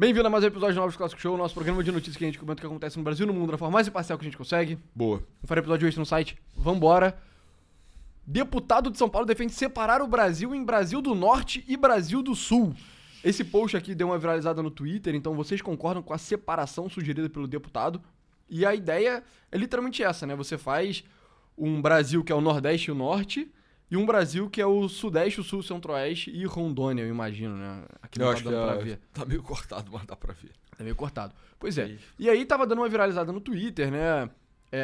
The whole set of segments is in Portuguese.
Bem-vindo a mais um episódio do Novos Clássico Show, nosso programa de notícias que a gente comenta o que acontece no Brasil e no mundo da forma mais imparcial que a gente consegue. Boa. Vamos fazer episódio hoje no site. Vambora. Deputado de São Paulo defende separar o Brasil em Brasil do Norte e Brasil do Sul. Esse post aqui deu uma viralizada no Twitter, então vocês concordam com a separação sugerida pelo deputado. E a ideia é literalmente essa, né? Você faz um Brasil que é o Nordeste e o Norte, e um Brasil que é o Sudeste, o Sul, o Centro-Oeste e Rondônia, eu imagino, né? Aqui não Eu tá acho dando pra que ver. tá meio cortado, mas dá pra ver. Tá meio cortado. Pois é. E aí tava dando uma viralizada no Twitter, né?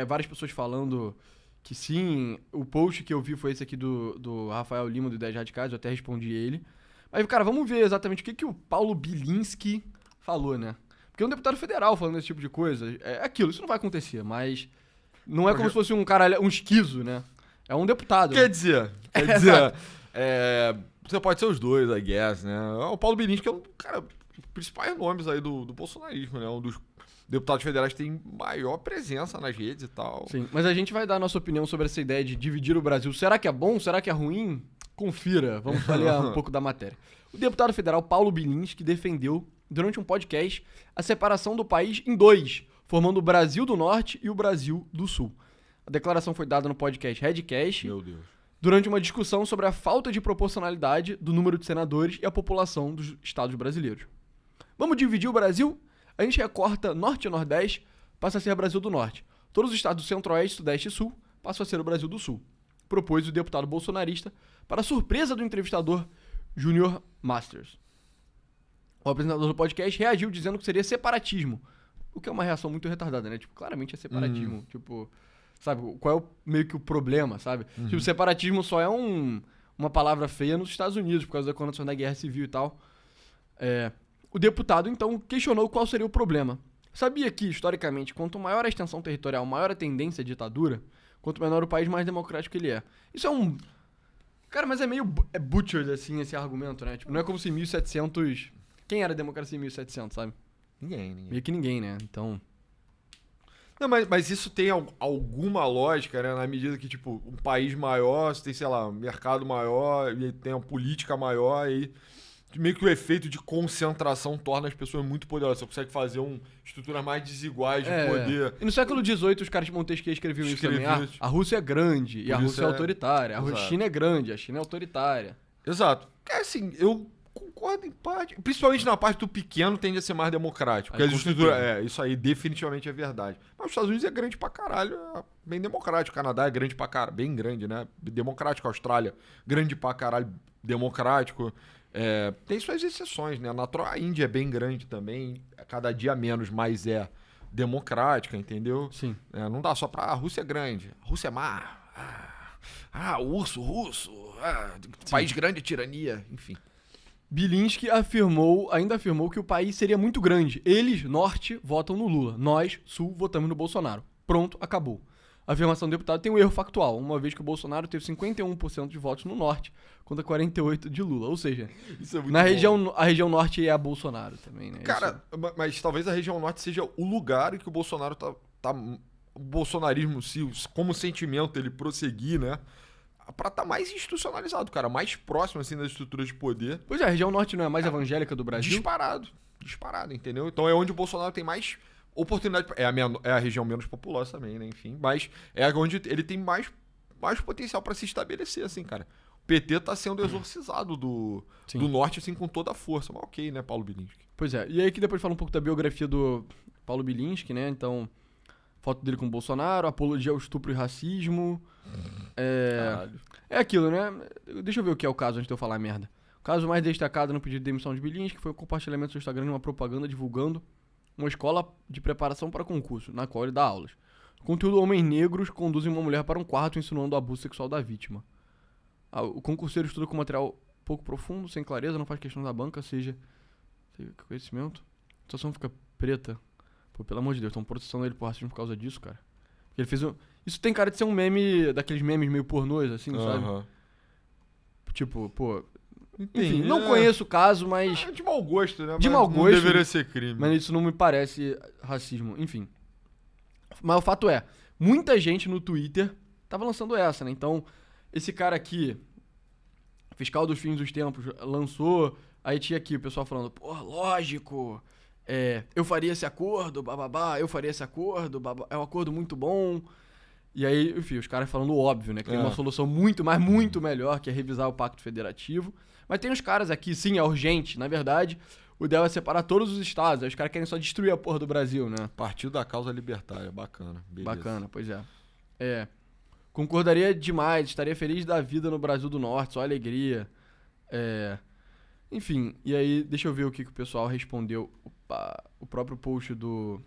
Várias pessoas falando que sim, o post que eu vi foi esse aqui do Rafael Lima, do Ideias Radicais, eu até respondi ele. Mas, cara, vamos ver exatamente o que o Paulo Bilinski falou, né? Porque é um deputado federal falando esse tipo de coisa. É aquilo, isso não vai acontecer, mas não é como se fosse um cara, um esquizo, né? É um deputado. Quer dizer, você pode ser os dois, I guess, né? O Paulo Bilinski que é um cara, principais nomes aí do bolsonarismo, né? Um dos deputados federais que tem maior presença nas redes e tal. Sim, mas a gente vai dar a nossa opinião sobre essa ideia de dividir o Brasil. Será que é bom? Será que é ruim? Confira, vamos avaliar um pouco da matéria. O deputado federal Paulo Bilinski defendeu, durante um podcast, a separação do país em dois, formando o Brasil do Norte e o Brasil do Sul. A declaração foi dada no podcast Redcast, Meu Deus. durante uma discussão sobre a falta de proporcionalidade do número de senadores e a população dos estados brasileiros. Vamos dividir o Brasil? A gente recorta Norte e Nordeste, passa a ser Brasil do Norte. Todos os estados do Centro-Oeste, Sudeste e Sul passam a ser o Brasil do Sul. Propôs o deputado bolsonarista, para surpresa do entrevistador Júnior Masters. O apresentador do podcast reagiu dizendo que seria separatismo, o que é uma reação muito retardada, né? Tipo, claramente é separatismo. Tipo, sabe, qual é meio que o problema, sabe? Tipo, separatismo só é uma palavra feia nos Estados Unidos, por causa da condenação da guerra civil e tal. O deputado, então, questionou qual seria o problema. Sabia que, historicamente, quanto maior a extensão territorial, maior a tendência à ditadura, quanto menor o país, mais democrático ele é. Isso é um... Cara, mas é meio butchered, assim, esse argumento, né? Tipo, não é como se 1700... Quem era a democracia em 1700, sabe? Ninguém. Meio que ninguém, né? Então... Não, mas isso tem alguma lógica, né? Na medida que, tipo, um país maior, você tem, sei lá, um mercado maior, e tem uma política maior, e meio que o efeito de concentração torna as pessoas muito poderosas. Você consegue fazer estruturas mais desiguais de poder. E no século XVIII, os caras de Montesquieu escreviam isso também. A Rússia é grande, e a Rússia é autoritária. A China é grande, a China é autoritária. Exato. É assim, eu concordo em parte. Principalmente na parte do pequeno tende a ser mais democrático. Porque as estruturas, isso aí definitivamente é verdade. Mas os Estados Unidos é grande pra caralho, é bem democrático. O Canadá é grande pra caralho, bem grande, né? Democrático. A Austrália, grande pra caralho, democrático. Tem suas exceções, né? A Índia é bem grande também, cada dia menos, mas é democrática, entendeu? Sim. Não dá só pra... A Rússia é grande, a Rússia é má. Urso, russo. País grande é tirania, enfim. Bilinski ainda afirmou que o país seria muito grande. Eles, Norte, votam no Lula. Nós, Sul, votamos no Bolsonaro. Pronto, acabou. A afirmação do deputado tem um erro factual, uma vez que o Bolsonaro teve 51% de votos no Norte, contra 48% de Lula. Ou seja, isso é muito bom. A região Norte é a Bolsonaro também, né? Cara, mas talvez a região Norte seja o lugar em que o Bolsonaro tá o bolsonarismo, como sentimento, ele prosseguir, né? Pra estar mais institucionalizado, cara, mais próximo, assim, das estruturas de poder. Pois é, a região Norte não é a mais evangélica do Brasil? Disparado, entendeu? Então é onde o Bolsonaro tem mais oportunidade. É a região menos populosa também, né? Enfim, mas é onde ele tem mais potencial pra se estabelecer, assim, cara. O PT tá sendo exorcizado do Norte, assim, com toda a força. Mas ok, né, Paulo Bilinski? Pois é, e aí que depois fala um pouco da biografia do Paulo Bilinski, né? Então, foto dele com o Bolsonaro, apologia ao estupro e racismo. É aquilo, né? Deixa eu ver o que é o caso antes de eu falar merda. O caso mais destacado no pedido de demissão de Bilinski foi o compartilhamento no Instagram de uma propaganda divulgando uma escola de preparação para concurso, na qual ele dá aulas. Contudo, homens negros conduzem uma mulher para um quarto insinuando o abuso sexual da vítima. O concurseiro estuda com material pouco profundo, sem clareza, não faz questão da banca, seja conhecimento. A situação fica preta. Pô, pelo amor de Deus, estão processando ele por racismo por causa disso, cara. Ele fez Isso tem cara de ser um meme, daqueles memes meio pornôs, assim, sabe? Tipo, pô... Enfim, não conheço o caso, mas... De mau gosto, né? De mau gosto. Não deveria ser crime. Mas isso não me parece racismo, enfim. Mas o fato é, muita gente no Twitter tava lançando essa, né? Então, esse cara aqui, fiscal dos fins dos tempos, lançou... Aí tinha aqui o pessoal falando, pô, lógico... eu faria esse acordo, bababá, eu faria esse acordo, babá, é um acordo muito bom. E aí, enfim, os caras falando o óbvio, né? Que tem uma solução muito, mas muito melhor, que é revisar o Pacto Federativo. Mas tem uns caras aqui, sim, é urgente. Na verdade, o ideal é separar todos os estados. Aí os caras querem só destruir a porra do Brasil, né? Partido da Causa Libertária, bacana. Beleza. Bacana, pois é. Concordaria demais, estaria feliz da vida no Brasil do Norte, só alegria. Enfim, e aí, deixa eu ver o que o pessoal respondeu. Opa, o próprio post do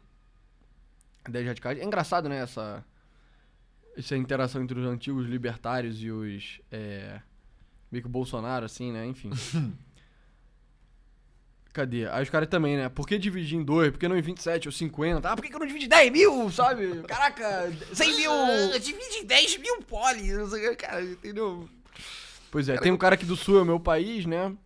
10 Radicais. É engraçado, né, essa interação entre os antigos libertários e os... meio que o Bolsonaro, assim, né? Enfim. Cadê? Aí os caras também, né? Por que dividir em 2? Por que não em 27 ou 50? Por que eu não dividi em 10 mil, sabe? Caraca, 100 mil! Divide em 10 mil poli! Cara, entendeu? Pois é, tem um cara aqui do Sul, é o meu país, né?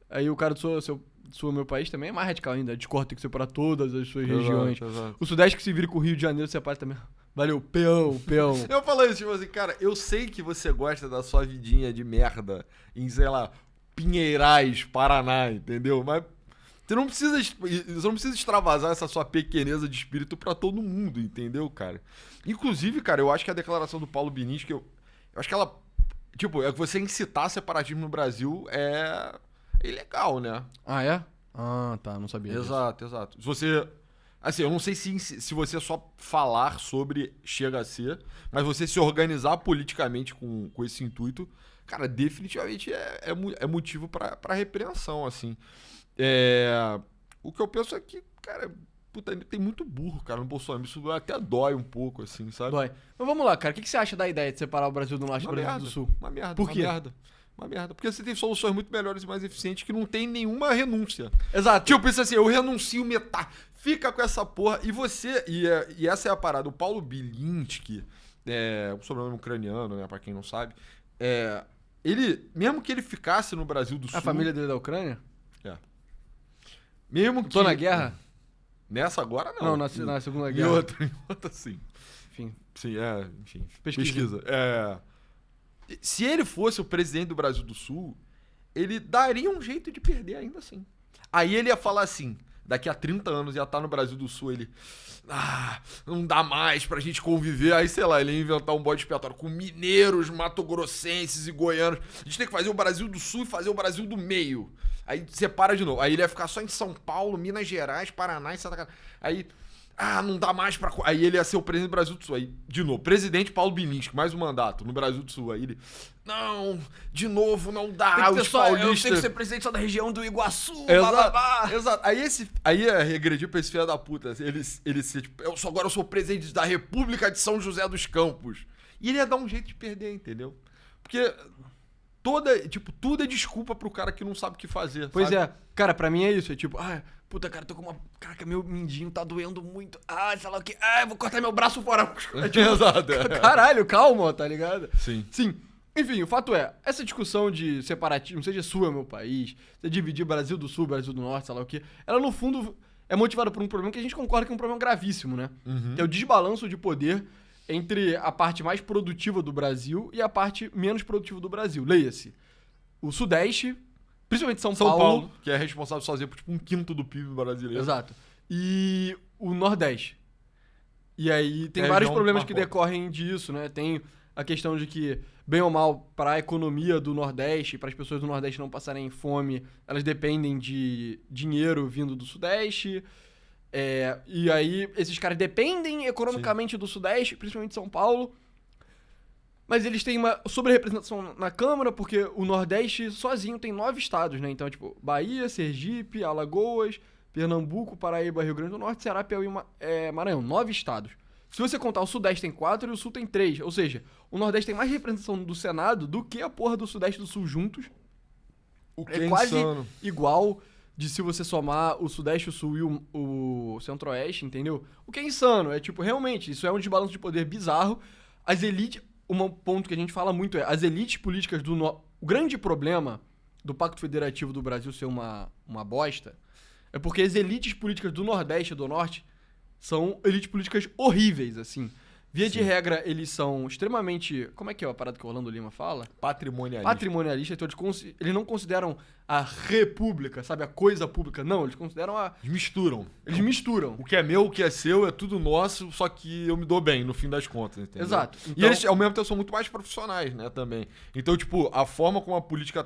Aí o cara do Sul, é o meu país também é mais radical ainda. Discorda, tem que separar todas as suas regiões. Exato. O Sudeste que se vira com o Rio de Janeiro separa também. Valeu, peão. Eu falo isso, tipo assim, cara, eu sei que você gosta da sua vidinha de merda em, sei lá, Pinheirais, Paraná, entendeu? Mas você não precisa extravasar essa sua pequeneza de espírito pra todo mundo, entendeu, cara? Inclusive, cara, eu acho que a declaração do Paulo Binisch, eu acho que ela, tipo, é que você incitar separatismo no Brasil é ilegal, né? Ah, é? Ah, tá, não sabia disso. Exato. Se você... Assim, eu não sei se você só falar sobre chega a ser, mas você se organizar politicamente com esse intuito, cara, definitivamente é motivo pra repreensão, assim. O que eu penso é que, cara, puta, tem muito burro, cara, no Bolsonaro. Isso até dói um pouco, assim, sabe? Dói. Mas vamos lá, cara, o que você acha da ideia de separar o Brasil do Norte e o Brasil do Sul? Uma merda. Por quê? Uma merda. Porque você tem soluções muito melhores e mais eficientes que não tem nenhuma renúncia. Exato. Tipo, pensa assim, eu renuncio metade. Fica com essa porra. E você... E essa é a parada. O Paulo Bilinski, o sobrenome ucraniano, né? Pra quem não sabe. Ele... Mesmo que ele ficasse no Brasil do Sul... A família dele é da Ucrânia? Mesmo que... Tô na guerra? Nessa agora, não. Não, na Segunda Guerra. Em outra sim. Enfim. Sim, enfim. Pesquisa. Se ele fosse o presidente do Brasil do Sul, ele daria um jeito de perder ainda assim. Aí ele ia falar assim, daqui a 30 anos ia estar no Brasil do Sul, ele... não dá mais pra gente conviver. Aí, sei lá, ele ia inventar um bode expiatório com mineiros, matogrossenses e goianos. A gente tem que fazer o Brasil do Sul e fazer o Brasil do meio. Aí separa de novo. Aí ele ia ficar só em São Paulo, Minas Gerais, Paraná e Santa Catarina. Aí... não dá mais pra... Aí ele ia ser o presidente do Brasil do Sul. Aí, de novo, presidente Paulo Bilinski, mais um mandato no Brasil do Sul. Aí ele... Não, de novo, não dá. Os paulistas... Eu tenho que ser presidente só da região do Iguaçu. Exato. Aí ia regredir pra esse filho da puta. Ele ser, tipo... Agora eu sou presidente da República de São José dos Campos. E ele ia dar um jeito de perder, entendeu? Porque... tudo é desculpa pro cara que não sabe o que fazer. Pois sabe? Cara, pra mim é isso. É tipo, puta, cara, tô com uma... Caraca, meu mindinho tá doendo muito. Sei lá o quê. Eu vou cortar meu braço fora. Exato. Caralho, calma, tá ligado? Sim. Enfim, o fato é, essa discussão de separatismo, seja Sul é meu país, seja dividir Brasil do Sul, Brasil do Norte, sei lá o quê, ela no fundo é motivada por um problema que a gente concorda que é um problema gravíssimo, né? Uhum. Que é o desbalanço de poder entre a parte mais produtiva do Brasil e a parte menos produtiva do Brasil. Leia-se, o Sudeste, principalmente São Paulo, que é responsável sozinho por tipo 1/5 do PIB brasileiro. Exato. E o Nordeste. E aí tem vários problemas que decorrem disso, né? Tem a questão de que, bem ou mal, para a economia do Nordeste, para as pessoas do Nordeste não passarem fome, elas dependem de dinheiro vindo do Sudeste. E aí esses caras dependem economicamente do Sudeste, principalmente São Paulo. Mas eles têm uma sobre-representação na Câmara, porque o Nordeste sozinho tem 9 estados, né? Então, tipo, Bahia, Sergipe, Alagoas, Pernambuco, Paraíba, Rio Grande do Norte, Ceará, Piauí e Maranhão. 9 estados. Se você contar, o Sudeste tem 4 e o Sul tem 3. Ou seja, o Nordeste tem mais representação do Senado do que a porra do Sudeste e do Sul juntos. O que é quase insano. Igual de se você somar o Sudeste, o Sul e o Centro-Oeste, entendeu? O que é insano. É tipo, realmente, isso é um desbalanço de poder bizarro. As elites... Um ponto que a gente fala muito as elites políticas do... O grande problema do Pacto Federativo do Brasil ser uma bosta é porque as elites políticas do Nordeste e do Norte são elites políticas horríveis, assim. Via de regra, eles são extremamente... Como é que é a parada que o Orlando Lima fala? Patrimonialista. Então eles não consideram a república, sabe? A coisa pública. Não, eles consideram a... Eles misturam. O que é meu, o que é seu, é tudo nosso, só que eu me dou bem, no fim das contas, entendeu? Exato. E Então- eles, ao mesmo tempo, são muito mais profissionais, né, também. Então, tipo, a forma como a política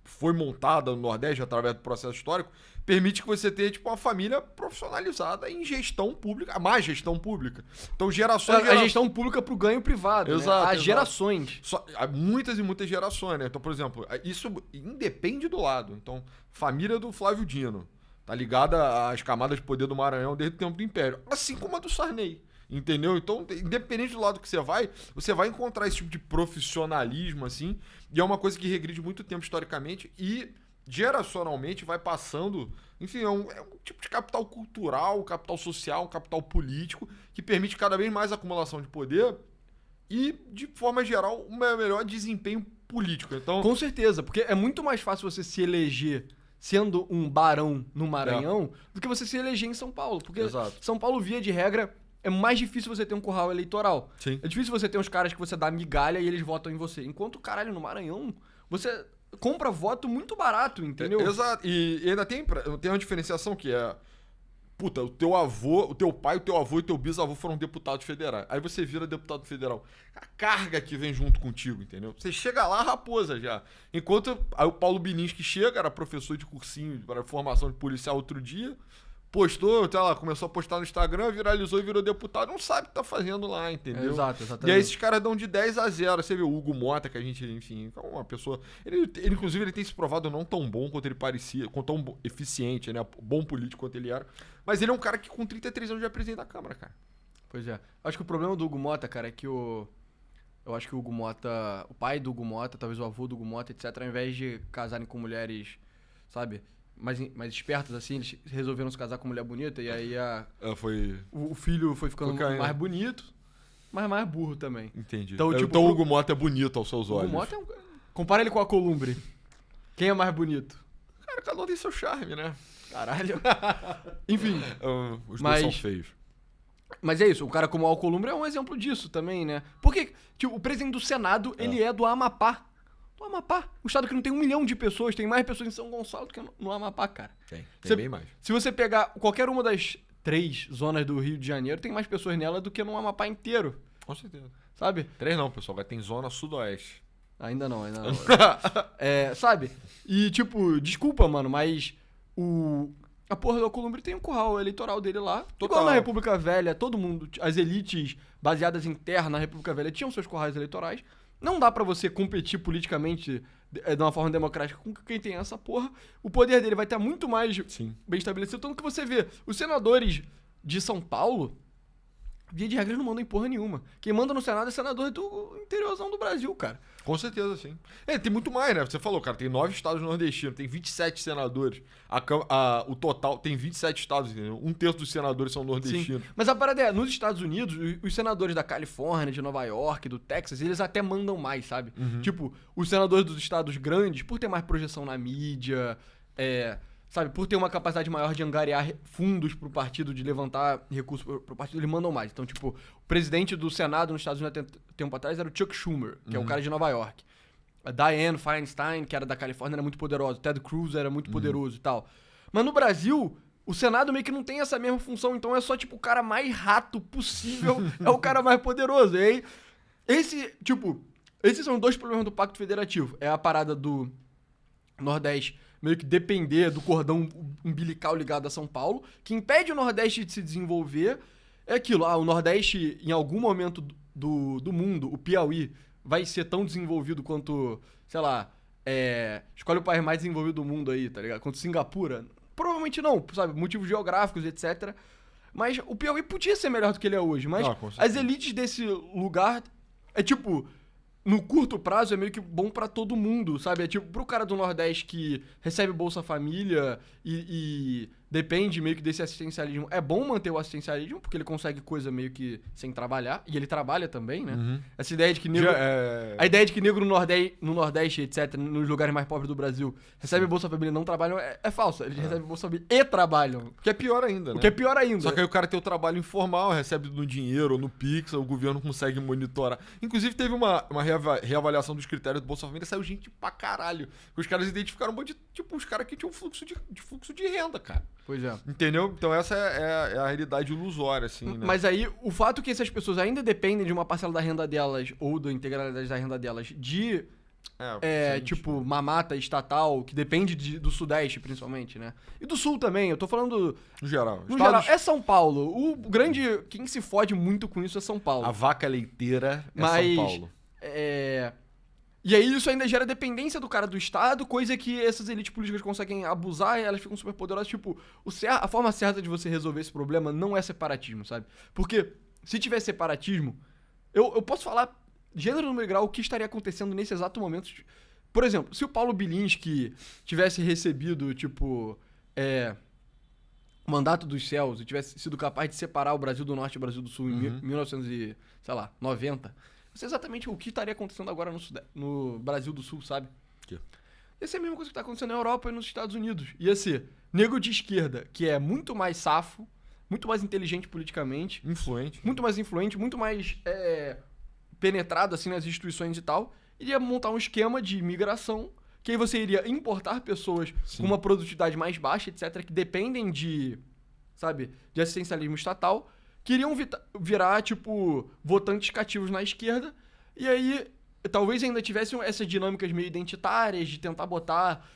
foi montada no Nordeste, através do processo histórico, permite que você tenha, tipo, uma família profissionalizada em gestão pública, a má gestão pública. Então, A gestão pública pro ganho privado, Exato, né? Há exato. gerações. Há muitas e muitas gerações, né? Então, por exemplo, isso independe do lado. Então, família do Flávio Dino tá ligada às camadas de poder do Maranhão desde o tempo do Império. Assim como a do Sarney. Entendeu? Então, independente do lado que você vai encontrar esse tipo de profissionalismo, assim, e é uma coisa que regride muito tempo historicamente e geracionalmente vai passando. Enfim, é um tipo de capital cultural, capital social, capital político, que permite cada vez mais acumulação de poder e, de forma geral, um melhor desempenho político. Então, Com certeza, porque é muito mais fácil você se eleger sendo um barão no Maranhão do que você se eleger em São Paulo. Porque Exato. São Paulo, via de regra, é mais difícil você ter um curral eleitoral. Sim. É difícil você ter uns caras que você dá migalha e eles votam em você. Enquanto, caralho, no Maranhão, você compra voto muito barato, entendeu? Exato. E ainda tem uma diferenciação que é... Puta, o teu pai, o teu avô e o teu bisavô foram deputados federais. Aí você vira deputado federal. A carga que vem junto contigo, entendeu? Você chega lá, raposa já. Enquanto aí o Paulo Binins, que chega, era professor de cursinho para formação de policial outro dia, postou, sei lá, começou a postar no Instagram, viralizou e virou deputado, não sabe o que tá fazendo lá, entendeu? Exato, E exatamente. aí esses caras dão de 10-0. Você vê o Hugo Mota, que a gente, enfim, é uma pessoa... Ele, inclusive, ele tem se provado não tão bom quanto ele parecia, tão eficiente, né? Bom político quanto ele era. Mas ele é um cara que com 33 anos já é presidente da Câmara, cara. Pois é. Acho que o problema do Hugo Mota, cara, é que eu acho que o Hugo Mota, o pai do Hugo Mota, talvez o avô do Hugo Mota, etc., ao invés de casarem com mulheres, sabe, mais espertas assim, eles resolveram se casar com mulher bonita e aí Foi... o filho foi ficando Foi caindo. mais bonito, mas mais burro também. Entendi. Então, Então, tipo, o Hugo Mota é bonito aos seus O olhos. Hugo Mota é um... Compara ele com a Columbre. Quem é mais bonito? Cara, cada um tem seu charme, né? Caralho. Enfim. Os Mas- dois são feios. Mas é isso, o cara como o Alcolumbre é um exemplo disso também, né? Porque, tipo, o presidente do Senado, ele é do Amapá. Do Amapá. Um estado que não tem 1 milhão de pessoas, tem mais pessoas em São Gonçalo do que no Amapá, cara. Tem Você- bem mais. Se você pegar qualquer uma das 3 zonas do Rio de Janeiro, tem mais pessoas nela do que no Amapá inteiro, Com certeza. sabe? 3 não, pessoal. Vai ter zona sudoeste. Ainda não. Sabe? E, tipo, desculpa, mano, mas a porra do Alcolumbre tem um curral eleitoral dele lá. Total. Igual na República Velha, todo mundo, as elites baseadas em terra na República Velha tinham seus currais eleitorais. Não dá pra você competir politicamente de uma forma democrática com quem tem essa porra. O poder dele vai estar muito mais Sim. bem estabelecido. Tanto que você vê, os senadores de São Paulo, via de regra, não mandam em porra nenhuma. Quem manda no Senado é senador do interiorzão do Brasil, cara. Com certeza, sim. Tem muito mais, né? Você falou, cara, tem 9 estados nordestinos, tem 27 senadores. O total tem 27 estados, entendeu? 1/3 dos senadores são nordestinos. Mas a parada é, nos Estados Unidos, os senadores da Califórnia, de Nova York, do Texas, eles até mandam mais, sabe? Tipo, os senadores dos estados grandes, por ter mais projeção na mídia, sabe, por ter uma capacidade maior de angariar fundos pro partido, de levantar recursos pro partido, eles mandam mais. Então, tipo, o presidente do Senado nos Estados Unidos há tempo atrás era o Chuck Schumer, que é o cara de Nova York. A Dianne Feinstein, que era da Califórnia, era muito poderosa. O Ted Cruz era muito poderoso e tal. Mas no Brasil, o Senado meio que não tem essa mesma função, então é só, tipo, o cara mais rato possível é o cara mais poderoso. E aí, esses são 2 problemas do Pacto Federativo. É a parada do Nordeste meio que depender do cordão umbilical ligado a São Paulo, que impede o Nordeste de se desenvolver. É aquilo, o Nordeste, em algum momento do mundo, o Piauí, vai ser tão desenvolvido quanto, sei lá, escolhe o país mais desenvolvido do mundo aí, tá ligado? Quanto Singapura. Provavelmente não, sabe? Motivos geográficos, etc. Mas o Piauí podia ser melhor do que ele é hoje. Mas Com certeza. as elites desse lugar, tipo... No curto prazo é meio que bom pra todo mundo, sabe? É tipo pro cara do Nordeste que recebe Bolsa Família e depende meio que desse assistencialismo. É bom manter o assistencialismo, porque ele consegue coisa meio que sem trabalhar. E ele trabalha também, né? Essa ideia de que negro... A ideia de que negro no Nordeste, etc., nos lugares mais pobres do Brasil, recebe Bolsa Família e não trabalham, é falsa. Eles recebem Bolsa Família e trabalham. Que é pior ainda, né? O que é pior ainda. Só que aí o cara tem o trabalho informal, recebe no dinheiro ou no Pix, o governo consegue monitorar. Inclusive, teve uma reavaliação dos critérios do Bolsa Família, saiu gente pra caralho. Os caras identificaram um monte de... Tipo, os caras que tinham fluxo de renda, cara. Pois é. Entendeu? Então essa é a realidade ilusória, assim, né? Mas aí, o fato que essas pessoas ainda dependem de uma parcela da renda delas, ou da integralidade da renda delas, de, tipo, mamata estatal, que depende do Sudeste, principalmente, né? E do Sul também, eu tô falando... No geral. No geral, é São Paulo. O grande... Quem se fode muito com isso é São Paulo. A vaca leiteira é São Paulo. E aí isso ainda gera dependência do cara do Estado, coisa que essas elites políticas conseguem abusar e elas ficam super poderosas. Tipo, a forma certa de você resolver esse problema não é separatismo, sabe? Porque se tiver separatismo, eu posso falar gênero, número e grau o que estaria acontecendo nesse exato momento. Por exemplo, se o Paulo Bilinski tivesse recebido, tipo, o mandato dos céus e tivesse sido capaz de separar o Brasil do Norte e o Brasil do Sul em 1990... Isso é exatamente o que estaria acontecendo agora no Brasil do Sul, sabe? Ia ser a mesma coisa que está acontecendo na Europa e nos Estados Unidos. Ia ser negro de esquerda, que é muito mais safo, muito mais inteligente politicamente. Influente. Muito mais influente, muito mais penetrado assim, nas instituições e tal. Iria montar um esquema de imigração, que aí você iria importar pessoas com uma produtividade mais baixa, etc., que dependem de assistencialismo estatal, queriam virar, tipo, votantes cativos na esquerda, e aí talvez ainda tivessem essas dinâmicas meio identitárias, de tentar botar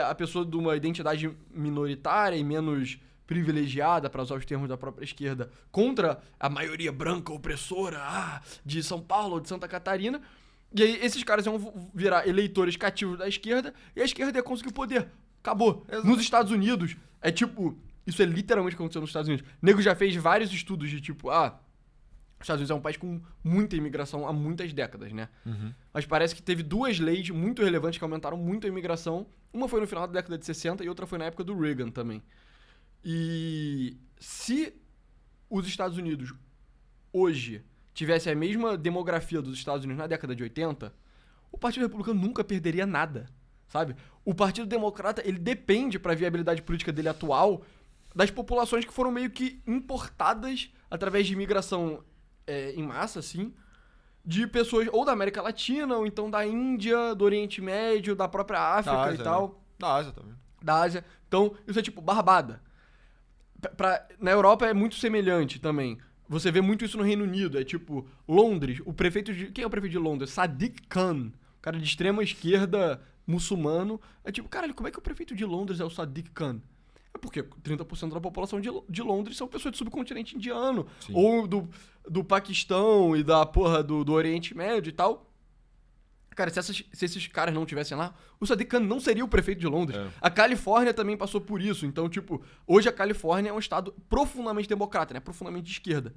a pessoa de uma identidade minoritária e menos privilegiada, para usar os termos da própria esquerda, contra a maioria branca opressora de São Paulo, de Santa Catarina, e aí esses caras iam virar eleitores cativos da esquerda, e a esquerda ia conseguir poder. Acabou. Exato. Nos Estados Unidos, isso é literalmente o que aconteceu nos Estados Unidos. O nego já fez vários estudos de tipo, os Estados Unidos é um país com muita imigração há muitas décadas, né? Mas parece que teve duas leis muito relevantes que aumentaram muito a imigração. Uma foi no final da década de 60 e outra foi na época do Reagan também. E se os Estados Unidos hoje tivesse a mesma demografia dos Estados Unidos na década de 80, o Partido Republicano nunca perderia nada, sabe? O Partido Democrata, ele depende, para a viabilidade política dele atual, das populações que foram meio que importadas através de imigração em massa, assim, de pessoas ou da América Latina, ou então da Índia, do Oriente Médio, da própria África da Ásia, e tal. Né? Da Ásia também. Da Ásia. Então, isso é tipo barbada. Na Europa é muito semelhante também. Você vê muito isso no Reino Unido. É tipo, Londres, o prefeito de... Quem é o prefeito de Londres? Sadiq Khan. Cara de extrema esquerda, muçulmano. É tipo, caralho, como é que o prefeito de Londres é o Sadiq Khan? É porque 30% da população de Londres são pessoas do subcontinente indiano. Sim. Ou do Paquistão e da porra do Oriente Médio e tal. Cara, se esses caras não estivessem lá, o Sadiq Khan não seria o prefeito de Londres. A Califórnia também passou por isso. Então, tipo, hoje a Califórnia é um estado profundamente democrata, né? Profundamente de esquerda.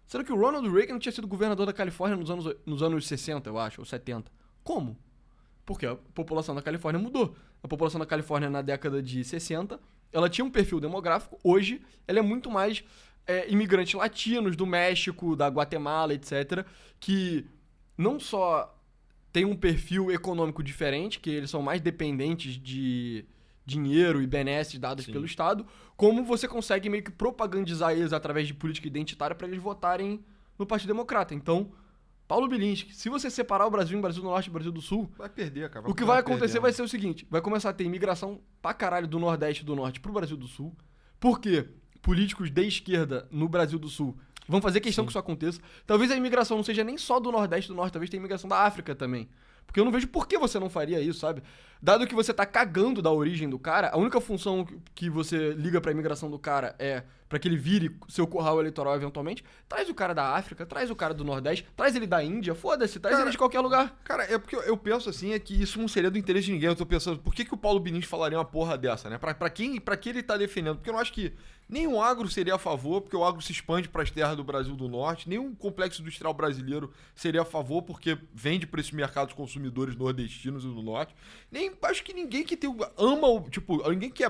Sendo que o Ronald Reagan tinha sido governador da Califórnia nos anos 60, eu acho, ou 70. Como? Porque a população da Califórnia mudou. A população da Califórnia na década de 60, ela tinha um perfil demográfico. Hoje, ela é muito mais imigrantes latinos do México, da Guatemala, etc., que não só tem um perfil econômico diferente, que eles são mais dependentes de dinheiro e benesses dados pelo Estado, como você consegue meio que propagandizar eles através de política identitária para eles votarem no Partido Democrata. Então, Paulo Bilinski, se você separar o Brasil em Brasil do Norte e Brasil do Sul, vai perder, cara. O que vai acontecer vai ser o seguinte, vai começar a ter imigração pra caralho do Nordeste e do Norte pro Brasil do Sul, porque políticos de esquerda no Brasil do Sul vão fazer questão que isso aconteça. Talvez a imigração não seja nem só do Nordeste e do Norte, talvez tenha imigração da África também. Porque eu não vejo por que você não faria isso, sabe? Dado que você tá cagando da origem do cara, a única função que você liga pra imigração do cara é pra que ele vire seu curral eleitoral eventualmente, traz o cara da África, traz o cara do Nordeste, traz ele da Índia, foda-se, traz ele de qualquer lugar. Cara, é porque eu penso assim, é que isso não seria do interesse de ninguém. Eu tô pensando, por que o Paulo Bilinski falaria uma porra dessa, né? Pra que ele tá defendendo? Porque eu não acho que nenhum agro seria a favor, porque o agro se expande pras terras do Brasil do Norte, nenhum complexo industrial brasileiro seria a favor, porque vende pra esses mercados consumidores consumidores nordestinos e do norte. Nem acho que ninguém que ninguém que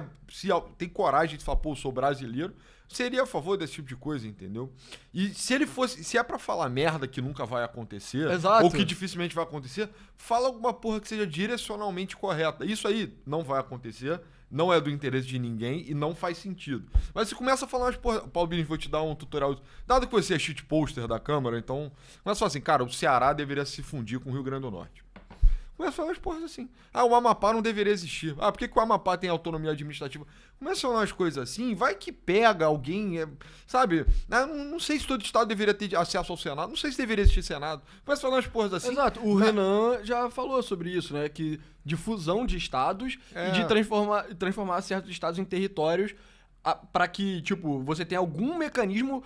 tem coragem de falar, pô, eu sou brasileiro, seria a favor desse tipo de coisa, entendeu? E se é pra falar merda que nunca vai acontecer, Exato. ou que dificilmente vai acontecer, fala alguma porra que seja direcionalmente correta. Isso aí não vai acontecer, não é do interesse de ninguém e não faz sentido. Mas você começa a falar umas porra... Paulo Bini, vou te dar um tutorial. Dado que você é shit poster da Câmara, então começa a falar assim, cara, o Ceará deveria se fundir com o Rio Grande do Norte. Começa a falar umas porras assim. Ah, o Amapá não deveria existir. Ah, por que o Amapá tem autonomia administrativa? Começa a falar umas coisas assim, vai que pega alguém, sabe? Não sei se todo estado deveria ter acesso ao Senado, não sei se deveria existir Senado. Começa a falar umas porras assim. Exato, o Renan já falou sobre isso, né? Que de fusão de estados e de transformar certos estados em territórios para que, tipo, você tenha algum mecanismo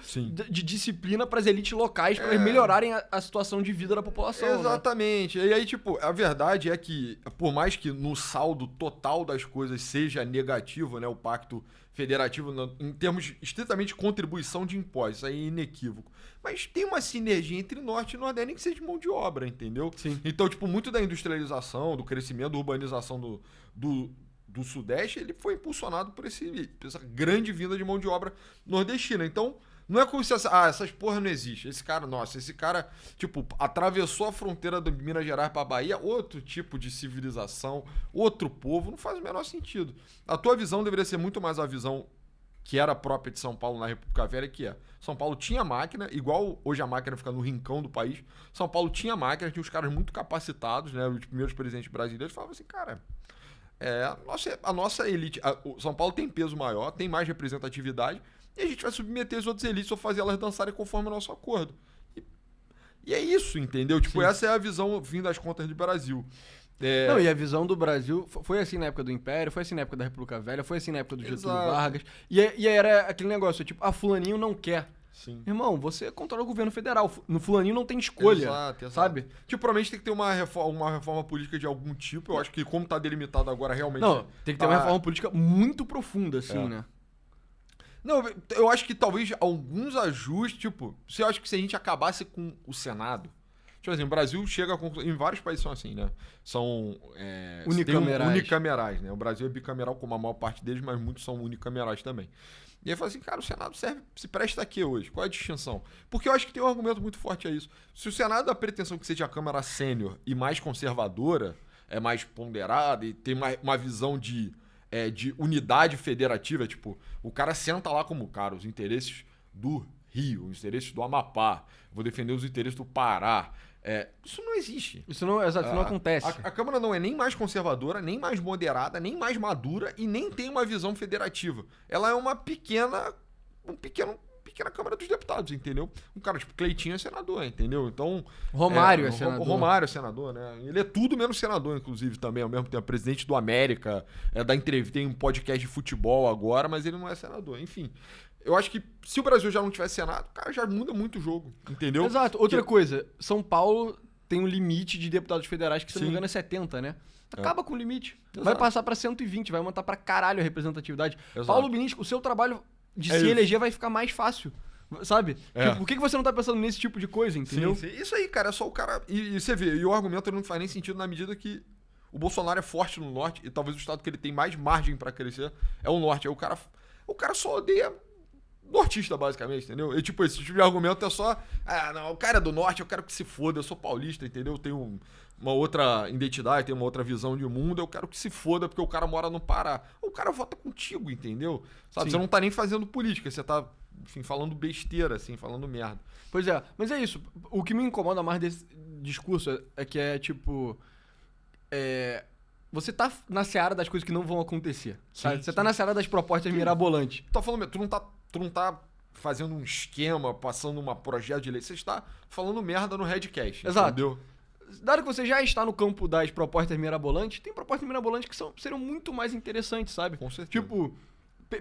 de disciplina para as elites locais para melhorarem a situação de vida da população. Exatamente. Né? E aí, tipo, a verdade é que, por mais que no saldo total das coisas seja negativo, né, o pacto federativo, em termos estritamente de contribuição de impostos, isso aí é inequívoco. Mas tem uma sinergia entre Norte e Nordeste, nem que seja de mão de obra, entendeu? Sim. Então, tipo, muito da industrialização, do crescimento, da urbanização do Sudeste, ele foi impulsionado por essa grande vinda de mão de obra nordestina. Então, não é como se essas porra não existem. Esse cara, tipo, atravessou a fronteira de Minas Gerais pra Bahia, outro tipo de civilização, outro povo, não faz o menor sentido. A tua visão deveria ser muito mais a visão que era própria de São Paulo na República Velha, que é, São Paulo tinha máquina, igual hoje a máquina fica no rincão do país, São Paulo tinha máquina, tinha os caras muito capacitados, né, os primeiros presidentes brasileiros falavam assim, cara... a nossa elite, o São Paulo tem peso maior, tem mais representatividade, e a gente vai submeter as outras elites ou fazer elas dançarem conforme o nosso acordo. E é isso, entendeu? Tipo, Sim. essa é a visão, fim das contas, do Brasil. Não, e a visão do Brasil foi assim na época do Império, foi assim na época da República Velha, foi assim na época do Getúlio Vargas. E era aquele negócio, tipo, fulaninho não quer. Sim. Irmão, você controla o governo federal. No fulaninho não tem escolha. Exato. Sabe? Tipo, provavelmente tem que ter uma reforma política de algum tipo. Eu acho que, como tá delimitado agora, realmente. Não, tem que ter uma reforma política muito profunda, assim, né? Não, eu acho que talvez alguns ajustes, tipo, você acha que se a gente acabasse com o Senado. Tipo assim, o Brasil chega a em vários países são assim, né? São unicamerais, né? O Brasil é bicameral, como a maior parte deles, mas muitos são unicamerais também. E aí fala assim, cara, o Senado se presta a quê hoje? Qual é a distinção? Porque eu acho que tem um argumento muito forte a isso. Se o Senado dá a pretensão que seja a Câmara sênior e mais conservadora, é mais ponderada e tem uma visão de unidade federativa, tipo, o cara senta lá como, cara, os interesses do Rio, os interesses do Amapá, vou defender os interesses do Pará. Isso não existe. Isso não acontece. A Câmara não é nem mais conservadora, nem mais moderada, nem mais madura e nem tem uma visão federativa. Ela é uma pequena Câmara dos Deputados, entendeu? Um cara tipo Cleitinho é senador, entendeu? Então... Romário é senador. Romário é senador, né? Ele é tudo menos senador, inclusive, também, ao mesmo tempo. Presidente do América, da entrevista, tem um podcast de futebol agora, mas ele não é senador. Enfim... Eu acho que se o Brasil já não tivesse Senado, cara, já muda muito o jogo, entendeu? Exato. Outra coisa, São Paulo tem um limite de deputados federais que, se não me engano, é 70, né? Acaba com o limite. Exato. Vai passar pra 120, vai aumentar pra caralho a representatividade. Exato. Paulo Binisco, o seu trabalho de se eleger vai ficar mais fácil, sabe? Tipo, por que você não tá pensando nesse tipo de coisa, entendeu? Sim. Isso aí, cara, é só o cara... E você vê, e o argumento não faz nem sentido na medida que o Bolsonaro é forte no Norte e talvez o estado que ele tem mais margem pra crescer é o Norte. Aí o cara só odeia... nortista, basicamente, entendeu? E, tipo, esse tipo de argumento é só... não, o cara é do Norte, eu quero que se foda, eu sou paulista, entendeu? Eu tenho uma outra identidade, tenho uma outra visão de mundo, eu quero que se foda porque o cara mora no Pará. O cara vota contigo, entendeu? Sabe? Sim. Você não tá nem fazendo política, você tá, enfim, falando besteira, assim, falando merda. Pois é, mas é isso. O que me incomoda mais desse discurso é que é, tipo... Você tá na seara das coisas que não vão acontecer, sabe? Você tá na seara das propostas mirabolantes. Tu não tá fazendo um esquema, passando um projeto de lei. Você está falando merda no Redcast. Exato. Entendeu? Dado que você já está no campo das propostas mirabolantes, tem propostas mirabolantes que seriam muito mais interessantes, sabe? Com certeza. Tipo,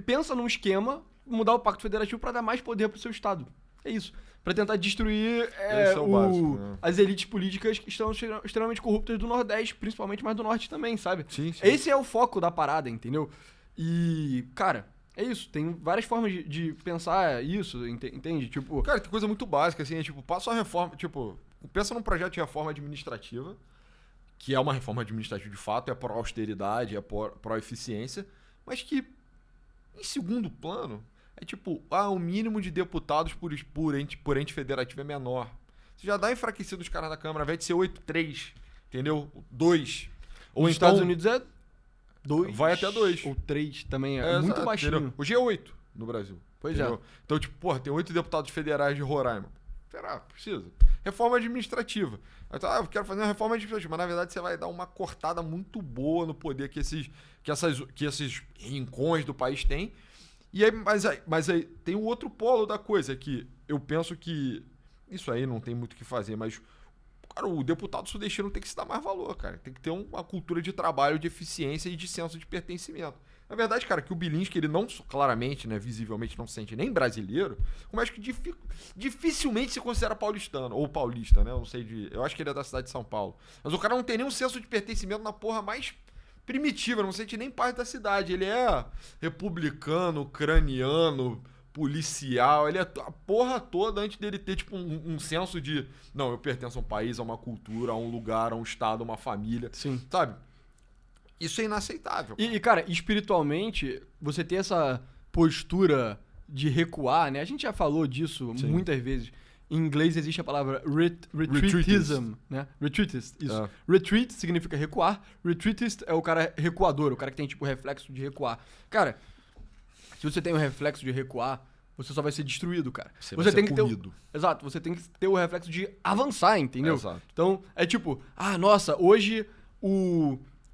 pensa num esquema, mudar o Pacto Federativo para dar mais poder pro seu Estado. É isso. Pra tentar destruir básico, né? as elites políticas que estão extremamente corruptas do Nordeste, principalmente, mas do Norte também, sabe? Sim. Esse é o foco da parada, entendeu? E, cara... É isso, tem várias formas de pensar isso, entende? Tipo... Cara, tem coisa muito básica, assim, tipo, passa uma reforma, tipo, pensa num projeto de reforma administrativa que é uma reforma administrativa de fato, é pró-austeridade, é pró-eficiência, mas que, em segundo plano, é tipo, o mínimo de deputados por ente federativo é menor. Você já dá enfraquecido os caras da Câmara, ao invés de ser 8-3, entendeu? 2. Ou Nos então, Estados Unidos é 2. vai até 2. Ou 3 também, é muito exato, baixinho. entendeu? Hoje é 8 no Brasil. Pois entendeu? Então, tipo, porra, tem 8 deputados federais de Roraima. Será? Precisa. Reforma administrativa. Então, eu quero fazer uma reforma administrativa, mas na verdade você vai dar uma cortada muito boa no poder que esses rincões do país têm. E aí, mas aí tem o outro polo da coisa, que eu penso que isso aí não tem muito o que fazer, mas cara, o deputado sudestino tem que se dar mais valor, cara. Tem que ter uma cultura de trabalho, de eficiência e de senso de pertencimento. Na verdade, cara, que o Bilinski, ele não, claramente, né, visivelmente não se sente nem brasileiro, mas que dificilmente se considera paulistano, ou paulista, né, eu não sei eu acho que ele é da cidade de São Paulo. Mas o cara não tem nenhum senso de pertencimento na porra mais primitiva, não sente nem parte da cidade. Ele é republicano, ucraniano, policial, ele é a porra toda antes dele ter, tipo, um senso de, não, eu pertenço a um país, a uma cultura, a um lugar, a um estado, a uma família. Sim. Sabe? Isso é inaceitável. E, cara, espiritualmente, você ter essa postura de recuar, né? A gente já falou disso muitas vezes. Em inglês existe a palavra retreatism, né? Retreatist, isso. Retreat significa recuar. Retreatist é o cara recuador, o cara que tem, tipo, reflexo de recuar. Cara, se você tem o reflexo de recuar, você só vai ser destruído, cara. Você vai ser comido. Exato, você tem que ter o reflexo de avançar, entendeu? Exato. Então, é tipo, nossa, hoje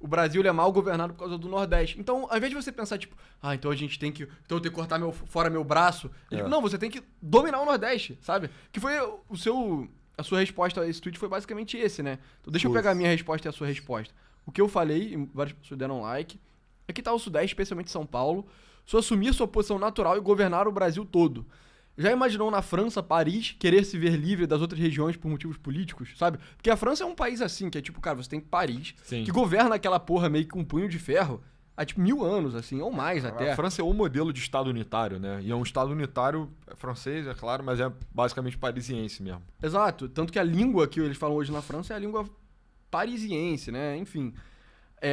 o Brasil ele é mal governado por causa do Nordeste. Então, ao invés de você pensar, tipo, então a gente tem que. Então eu tenho que cortar fora meu braço. Tipo, não, você tem que dominar o Nordeste, sabe? Que foi a sua resposta a esse tweet foi basicamente esse, né? Então deixa eu pegar a minha resposta e a sua resposta. O que eu falei, e várias pessoas deram like, é que tá o Sudeste, especialmente São Paulo, só assumir sua posição natural e governar o Brasil todo. Já imaginou na França, Paris, querer se ver livre das outras regiões por motivos políticos, sabe? Porque a França é um país assim, que é tipo, cara, você tem Paris, que governa aquela porra meio que com um punho de ferro há tipo 1000 anos, assim, ou mais até. A França é o modelo de Estado unitário, né? E é um Estado unitário francês, é claro, mas é basicamente parisiense mesmo. Exato, tanto que a língua que eles falam hoje na França é a língua parisiense, né? Enfim.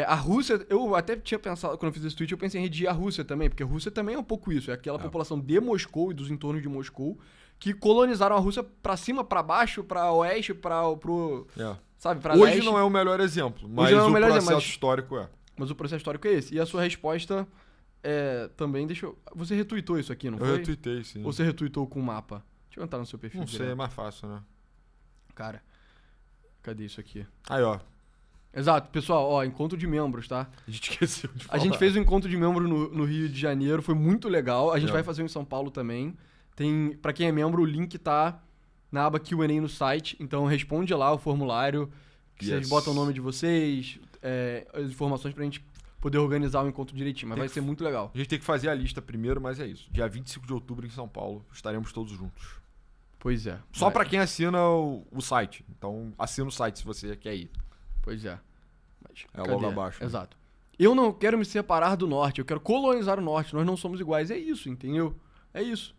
A Rússia, eu até tinha pensado, quando eu fiz esse tweet, eu pensei em redigir a Rússia também, porque a Rússia também é um pouco isso, é aquela população de Moscou e dos entornos de Moscou que colonizaram a Rússia pra cima, pra baixo, pra oeste, pro... Sabe, pra hoje leste. Não é o melhor exemplo, mas não é o o melhor processo exemplo, histórico é. Mas o processo histórico é esse. E a sua resposta também, você retweetou isso aqui, não foi? Eu retuitei, sim. Ou você retweetou com o mapa? Deixa eu entrar no seu perfil. Não sei, é mais fácil, né? Cara, cadê isso aqui? Aí, ó. Exato, pessoal, encontro de membros, tá? A gente esqueceu de falar. A gente fez um encontro de membro no Rio de Janeiro, foi muito legal. A gente vai fazer um em São Paulo também. Pra quem é membro, o link tá na aba Q&A no site. Então responde lá o formulário, que vocês botam o nome de vocês, as informações pra gente poder organizar o encontro direitinho. Mas vai ser muito legal. A gente tem que fazer a lista primeiro, mas é isso. Dia 25 de outubro em São Paulo, estaremos todos juntos. Pois é. Só pra quem assina o site. Então assina o site se você quer ir. Pois é. Mas, logo abaixo. Né? Exato. Eu não quero me separar do norte, eu quero colonizar o norte. Nós não somos iguais. É isso, entendeu? É isso.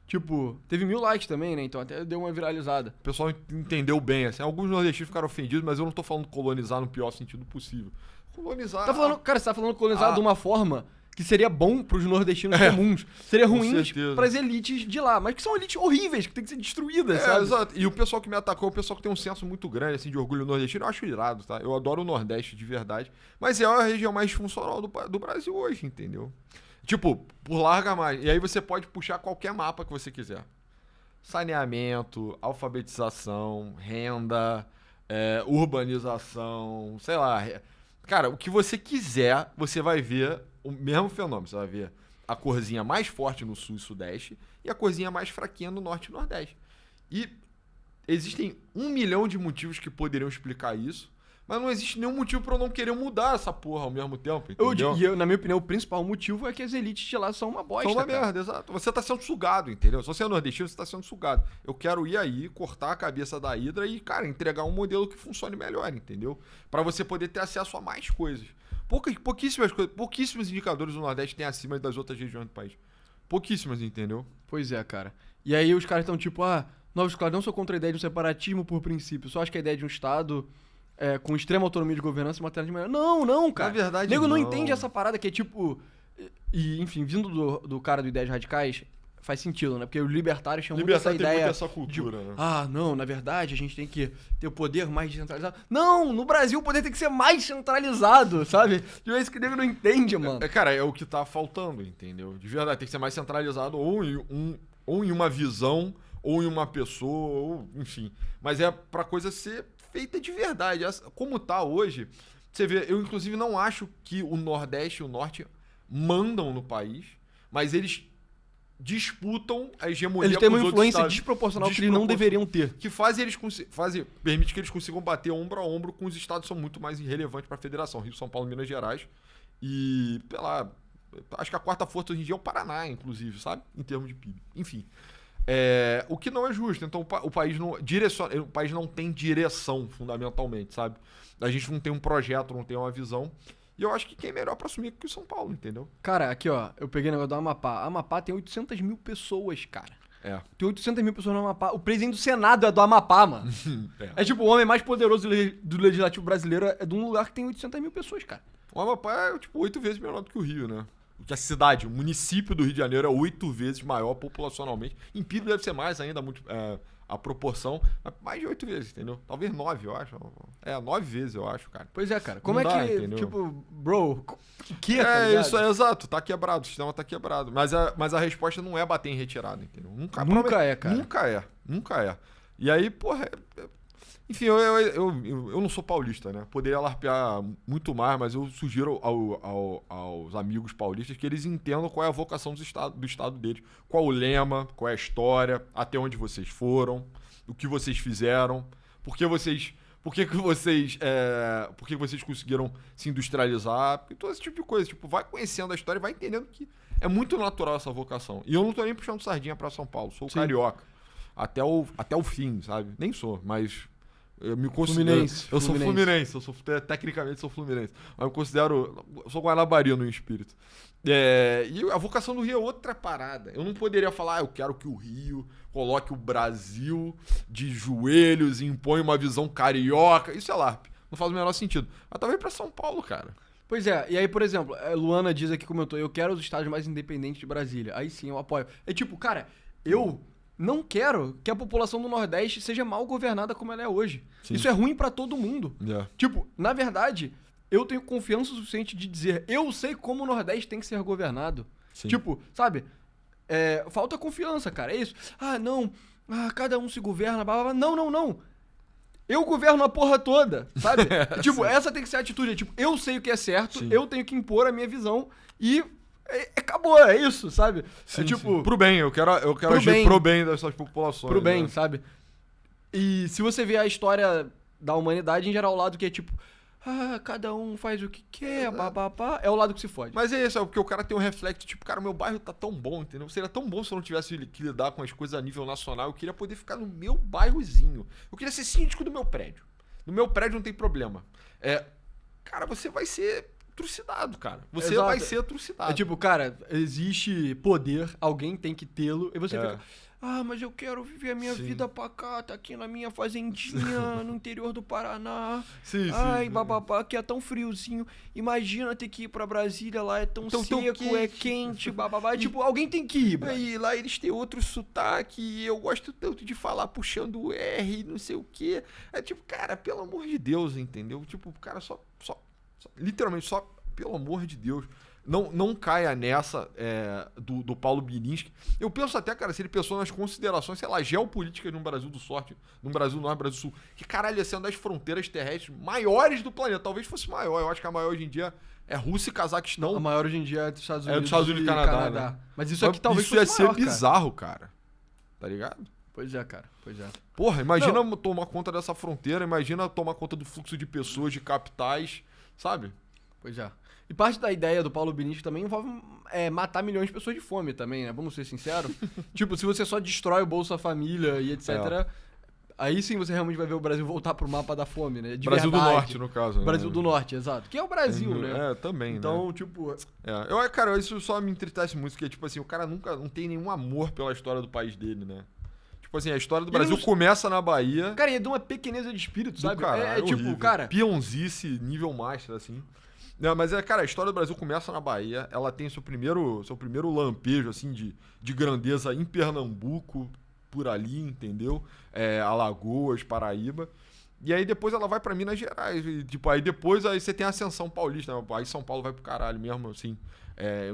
Tipo, teve 1000 likes também, né? Então até deu uma viralizada. O pessoal entendeu bem, assim. Alguns nordestinos ficaram ofendidos, mas eu não tô falando colonizar no pior sentido possível. Colonizar... Cara, você tá falando colonizar de uma forma que seria bom pros nordestinos comuns. Seria ruim pras elites de lá. Mas que são elites horríveis, que tem que ser destruídas, sabe? Exato. E o pessoal que me atacou é o pessoal que tem um senso muito grande, assim, de orgulho nordestino. Eu acho irado, tá? Eu adoro o Nordeste de verdade. Mas é a região mais funcional do Brasil hoje, entendeu? Tipo, por larga margem. E aí você pode puxar qualquer mapa que você quiser. Saneamento, alfabetização, renda, urbanização, sei lá. Cara, o que você quiser, você vai ver o mesmo fenômeno. Você vai ver a corzinha mais forte no sul e sudeste e a corzinha mais fraquinha no norte e nordeste. E existem 1 milhão de motivos que poderiam explicar isso, mas não existe nenhum motivo pra eu não querer mudar essa porra ao mesmo tempo, entendeu? Na minha opinião, o principal motivo é que as elites de lá são uma bosta, são uma merda, exato. Você tá sendo sugado, entendeu? Se você é nordestino, você tá sendo sugado. Eu quero ir aí, cortar a cabeça da hidra e, cara, entregar um modelo que funcione melhor, entendeu? Pra você poder ter acesso a mais coisas. Pouquíssimas coisas, pouquíssimos indicadores do Nordeste tem acima das outras regiões do país. Pouquíssimas, entendeu? Pois é, cara. E aí os caras estão tipo, Novos Claros, não sou contra a ideia de um separatismo por princípio. Só acho que a ideia de um Estado com extrema autonomia de governança e matéria de maioria. Não, cara. Na verdade, nego não não. entende essa parada que é tipo... E, enfim, vindo do cara do Ideias Radicais, faz sentido, né? Porque os libertários tinham muito essa Libertário tem ideia... muito essa cultura, né? Não, na verdade, a gente tem que ter o poder mais descentralizado. Não, no Brasil o poder tem que ser mais centralizado, sabe? E é isso que o nego não entende, mano. Cara, é o que tá faltando, entendeu? De verdade, tem que ser mais centralizado ou em uma visão, ou em uma pessoa, ou enfim. Mas é pra coisa ser feita de verdade. Como tá hoje, você vê, eu inclusive não acho que o Nordeste e o Norte mandam no país, mas eles disputam a hegemonia Eles têm com uma os outros influência estados. desproporcional que eles não deveriam ter. Que permite que eles consigam bater ombro a ombro com os estados que são muito mais irrelevantes para a federação. Rio, São Paulo, Minas Gerais. E, sei lá, acho que a quarta força hoje em dia é o Paraná, inclusive, sabe? Em termos de PIB. Enfim. O que não é justo. Então o país não tem direção, fundamentalmente, sabe? A gente não tem um projeto, não tem uma visão. E eu acho que quem é melhor pra assumir que o São Paulo, entendeu? Cara, aqui ó, eu peguei o negócio do Amapá. Amapá tem 800 mil pessoas, cara. Tem 800 mil pessoas no Amapá. O presidente do Senado é do Amapá, mano. É tipo o homem mais poderoso do legislativo brasileiro é de um lugar que tem 800 mil pessoas, cara. O Amapá é, tipo, 8 vezes menor do que o Rio, né? Que a cidade, o município do Rio de Janeiro é 8 vezes maior populacionalmente. Em PIB deve ser mais ainda, a proporção. Mais de 8 vezes, entendeu? Talvez 9, eu acho. 9 vezes, eu acho, cara. Pois é, cara. Como Não é dá, que, entendeu? tipo, bro, o que tá ligado? Isso é exato, tá quebrado, o sistema tá quebrado. Mas a resposta não é bater em retirada, entendeu? Nunca é, cara. Nunca é. E aí, porra, enfim, eu não sou paulista, né? Poderia larpear muito mais, mas eu sugiro aos amigos paulistas que eles entendam qual é a vocação do estado deles. Qual o lema, qual é a história, até onde vocês foram, o que vocês fizeram, por que vocês conseguiram se industrializar, e todo esse tipo de coisa. Tipo, vai conhecendo a história e vai entendendo que é muito natural essa vocação. E eu não tô nem puxando sardinha pra São Paulo, sou carioca. Até o fim, sabe? Nem sou, mas... Eu me considero. Eu sou fluminense, tecnicamente sou fluminense. Mas eu considero. Eu sou guanabarino em espírito. E a vocação do Rio é outra parada. Eu não poderia falar, eu quero que o Rio coloque o Brasil de joelhos e imponha uma visão carioca. Isso é LARP. Não faz o menor sentido. Mas talvez pra São Paulo, cara. Pois é, e aí, por exemplo, a Luana diz aqui, como eu quero os estados mais independentes de Brasília. Aí sim, eu apoio. É tipo, cara, eu não quero que a população do Nordeste seja mal governada como ela é hoje. Sim. Isso é ruim pra todo mundo. Tipo, na verdade, eu tenho confiança suficiente de dizer, eu sei como o Nordeste tem que ser governado. Sim. Tipo, sabe? Falta confiança, cara. É isso. Não. Cada um se governa. Blá, blá, blá. Não. Eu governo a porra toda, sabe? Tipo, essa tem que ser a atitude. Tipo, eu sei o que é certo, sim, eu tenho que impor a minha visão e... acabou, é isso, sabe? Sim, tipo... Sim. Pro bem, eu quero agir pro bem dessas populações. Pro bem, né? sabe? E se você vê a história da humanidade, em geral, o lado que é tipo... cada um faz o que quer, bababá, é o lado que se fode. Mas é isso, porque o cara tem um reflexo, tipo, cara, meu bairro tá tão bom, entendeu? Seria tão bom se eu não tivesse que lidar com as coisas a nível nacional. Eu queria poder ficar no meu bairrozinho. Eu queria ser síndico do meu prédio. No meu prédio não tem problema. Cara, você vai ser... trucidado, cara. Você Exato. vai ser trucidado. É tipo, cara, existe poder, alguém tem que tê-lo, e você fica... mas eu quero viver a minha vida pacata aqui na minha fazendinha no interior do Paraná. Sim, bababá, que é tão friozinho. Imagina ter que ir pra Brasília, lá é tão seco, é quente, bababá. Tipo, alguém tem que ir, E lá eles têm outro sotaque, e eu gosto tanto de falar puxando o R, não sei o quê. É tipo, cara, pelo amor de Deus, entendeu? Tipo, o cara literalmente, só pelo amor de Deus, não caia nessa do Paulo Bilinski. Eu penso até, cara, se ele pensou nas considerações, sei lá, geopolíticas no Brasil do Norte, Brasil do Sul, que caralho, ia ser uma das fronteiras terrestres maiores do planeta. Talvez fosse maior. Eu acho que a maior hoje em dia é Rússia e Cazaquistão. A maior hoje em dia é dos Estados Unidos, dos Estados Unidos e Canadá. Né? Mas isso aqui talvez isso ia fosse maior, ser bizarro, cara. Tá ligado? Pois é, cara. Pois é. Porra, imagina tomar conta dessa fronteira, imagina tomar conta do fluxo de pessoas, de capitais, sabe? Pois é. E parte da ideia do Paulo Bilinski também envolve matar milhões de pessoas de fome também, né? Vamos ser sinceros. Tipo, se você só destrói o Bolsa Família e etc., aí sim você realmente vai ver o Brasil voltar pro mapa da fome, né? De Brasil verdade. do Norte, no caso. Brasil do Norte, exato. Que é o Brasil, né? Também, então, né? tipo... Cara, isso só me entristece muito, porque, tipo assim, o cara nunca não tem nenhum amor pela história do país dele, né? Tipo assim, a história do E ele Brasil não- começa na Bahia. Cara, e é de uma pequeneza de espírito, Do sabe? caralho, tipo, horrível. cara... Peãozice, nível master, assim. Não, mas cara, a história do Brasil começa na Bahia. Ela tem seu primeiro lampejo, assim, de grandeza em Pernambuco, por ali, entendeu? Alagoas, Paraíba. E aí depois ela vai pra Minas Gerais. E, tipo, aí depois você tem a ascensão paulista, né? Aí São Paulo vai pro caralho mesmo, assim,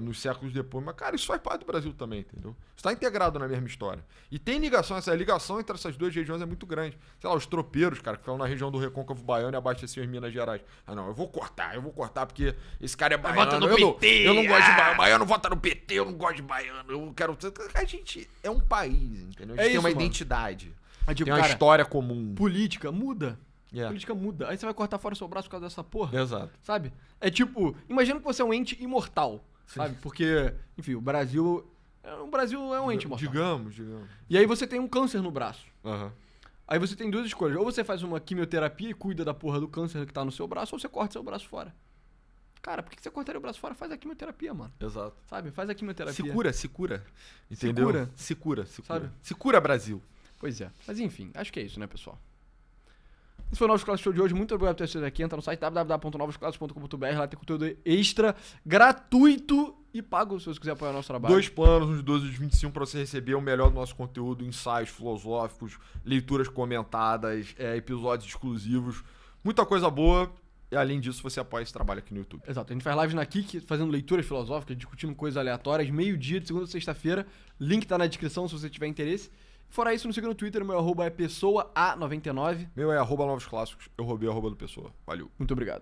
nos séculos depois. Mas, cara, isso faz parte do Brasil também, entendeu? Isso tá integrado na mesma história. E tem ligação, essa ligação entre essas duas regiões é muito grande. Sei lá, os tropeiros, cara, que ficam na região do Recôncavo Baiano e abasteciam as Minas Gerais. Ah, não, eu vou cortar, porque esse cara é baiano. Vota no eu PT, não gosto de baiano. Baiano vota no PT, eu não gosto de baiano. Eu quero... A gente é um país, entendeu? A gente tem isso, uma mano. identidade. Aí, tipo, Tem uma cara, história comum. política muda. Yeah. Política muda. Aí você vai cortar fora o seu braço por causa dessa porra. Exato. Sabe? É tipo, imagina que você é um ente imortal, sabe? Porque, enfim, o Brasil é um ente imortal. Digamos. E aí você tem um câncer no braço. Aham. Aí você tem duas escolhas. Ou você faz uma quimioterapia e cuida da porra do câncer que tá no seu braço, ou você corta seu braço fora. Cara, por que você cortaria o braço fora? Faz a quimioterapia, mano. Exato. Sabe? Faz a quimioterapia. Se cura. Entendeu? Se cura. Sabe? Se cura, Brasil. Pois é. Mas enfim, acho que é isso, né, pessoal? Esse foi o Novos Clássicos Show de hoje. Muito obrigado por ter assistido aqui. Entra no site www.novosclassicos.com.br. Lá tem conteúdo extra, gratuito e pago se você quiser apoiar o nosso trabalho. 2 planos, uns 12 e uns 21, pra você receber o melhor do nosso conteúdo, ensaios filosóficos, leituras comentadas, episódios exclusivos, muita coisa boa. E além disso, você apoia esse trabalho aqui no YouTube. Exato. A gente faz lives na Kik, fazendo leituras filosóficas, discutindo coisas aleatórias, meio-dia, de segunda a sexta-feira. Link tá na descrição se você tiver interesse. Fora isso, nos siga no Twitter, meu arroba é pessoa A99. Meu é @novosclássicos, eu roubei @do Pessoa. Valeu. Muito obrigado.